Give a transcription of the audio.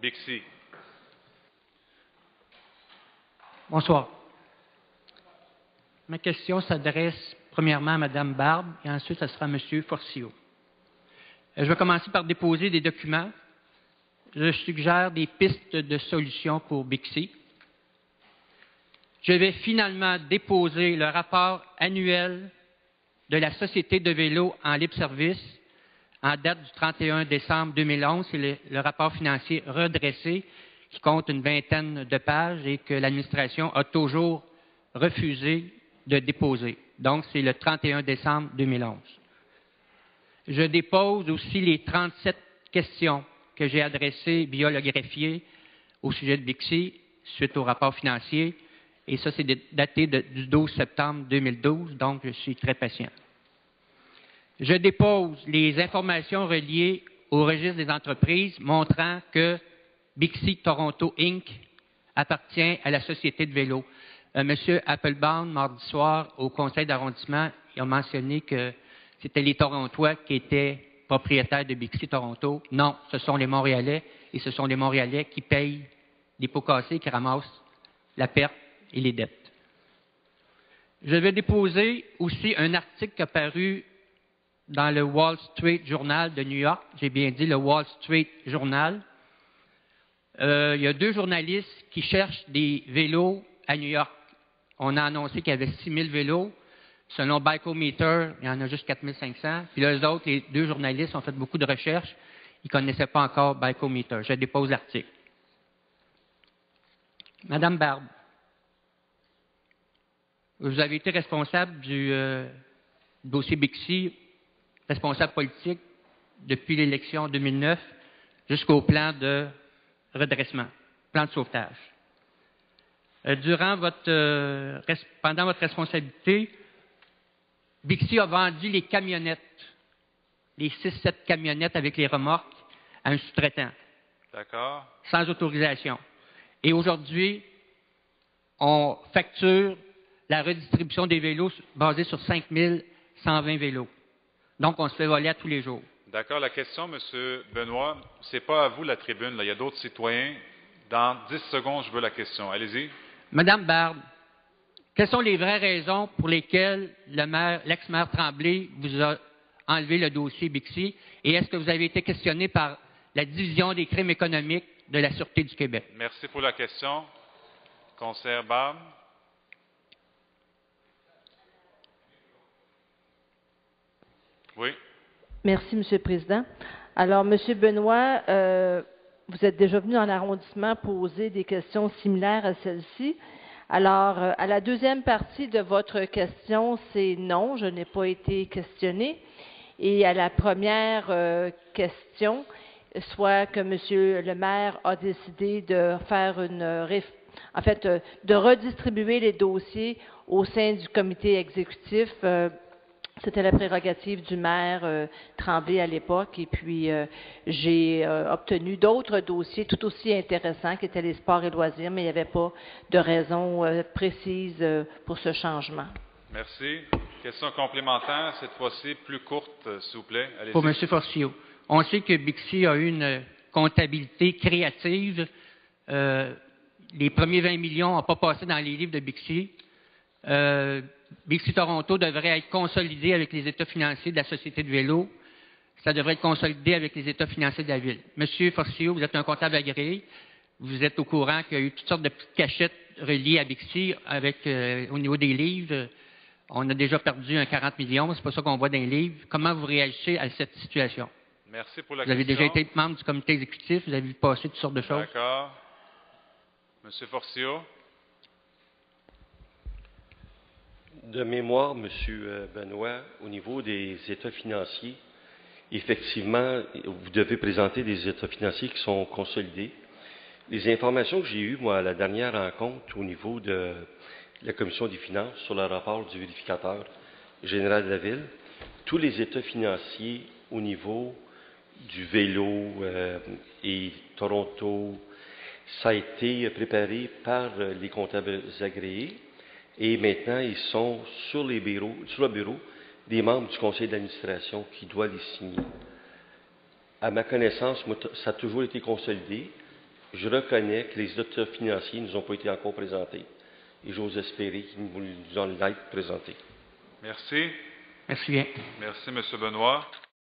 Bixi. Bonsoir. Ma question s'adresse premièrement à Mme Barbe et ensuite ce sera à M. Forcio. Je vais commencer par déposer des documents. Je suggère des pistes de solutions pour Bixi. Je vais finalement déposer le rapport annuel de la Société de vélo en libre-service en date du 31 décembre 2011. C'est le rapport financier redressé qui compte une vingtaine de pages et que l'administration a toujours refusé de déposer. Donc, c'est le 31 décembre 2011. Je dépose aussi les 37 questions que j'ai adressées via le greffier au sujet de Bixi suite au rapport financier. Et ça, c'est daté du 12 septembre 2012, donc je suis très patient. Je dépose les informations reliées au registre des entreprises montrant que Bixi Toronto Inc. appartient à la Société de vélo. Monsieur Applebaum, mardi soir, au conseil d'arrondissement, il a mentionné que c'était les Torontois qui étaient propriétaires de Bixi Toronto. Non, ce sont les Montréalais, et ce sont les Montréalais qui payent les pots cassés, qui ramassent la perte et les dettes. Je vais déposer aussi un article qui a paru dans le Wall Street Journal de New York. J'ai bien dit le Wall Street Journal. Il y a 2 journalistes qui cherchent des vélos à New York. On a annoncé qu'il y avait 6 000 vélos. Selon Bikeometer, il y en a juste 4 500. Puis là, eux autres, les 2 journalistes ont fait beaucoup de recherches. Ils ne connaissaient pas encore Bikeometer. Je dépose l'article. Madame Barbe, vous avez été responsable du dossier Bixi, responsable politique depuis l'élection 2009 jusqu'au plan de redressement, plan de sauvetage. Pendant votre responsabilité, Bixi a vendu les camionnettes, les 6-7 camionnettes avec les remorques, à un sous-traitant. D'accord. Sans autorisation. Et aujourd'hui, on facture la redistribution des vélos basée sur 5 120 vélos. Donc, on se fait voler à tous les jours. D'accord. La question, M. Benoît, ce n'est pas à vous la tribune. Là. Il y a d'autres citoyens. Dans 10 secondes, je veux la question. Allez-y. Madame Barbe, quelles sont les vraies raisons pour lesquelles l'ex-maire Tremblay vous a enlevé le dossier Bixi? Et est-ce que vous avez été questionné par la division des crimes économiques de la Sûreté du Québec? Merci pour la question. Conseillère Barbe. Oui. Merci, M. le Président. Alors, M. Benoît, vous êtes déjà venu dans l'arrondissement poser des questions similaires à celle-ci. Alors, à la deuxième partie de votre question, c'est non, je n'ai pas été questionnée. Et à la première question, soit que M. le maire a décidé de faire de redistribuer les dossiers au sein du comité exécutif. C'était la prérogative du maire Tremblay à l'époque. Et puis, j'ai obtenu d'autres dossiers tout aussi intéressants qui étaient les sports et loisirs, mais il n'y avait pas de raison précise pour ce changement. Merci. Question complémentaire, cette fois-ci plus courte, s'il vous plaît. Allez-y. Pour M. Forcio. On sait que Bixi a eu une comptabilité créative. Les premiers 20 millions n'ont pas passé dans les livres de Bixi. Bixi Toronto devrait être consolidé avec les états financiers de la Société de vélo. Ça devrait être consolidé avec les états financiers de la Ville. Monsieur Forcio, vous êtes un comptable agréé. Vous êtes au courant qu'il y a eu toutes sortes de petites cachettes reliées à Bixi au niveau des livres. On a déjà perdu un 40 millions. C'est pas ça qu'on voit dans les livres. Comment vous réagissez à cette situation? Merci pour la question. Vous avez déjà été membre du comité exécutif. Vous avez vu passer toutes sortes de choses. D'accord. Monsieur Forcio. De mémoire, M. Benoît, au niveau des états financiers, effectivement, vous devez présenter des états financiers qui sont consolidés. Les informations que j'ai eues, moi, à la dernière rencontre au niveau de la Commission des finances sur le rapport du vérificateur général de la Ville, tous les états financiers au niveau du vélo et Toronto, ça a été préparé par les comptables agréés. Et maintenant, ils sont sur le bureau des membres du conseil d'administration qui doit les signer. À ma connaissance, moi, ça a toujours été consolidé. je reconnais que les états financiers ne nous ont pas été encore présentés. Et j'ose espérer qu'ils nous en être présentés. Merci. Merci bien. Merci, M. Benoît.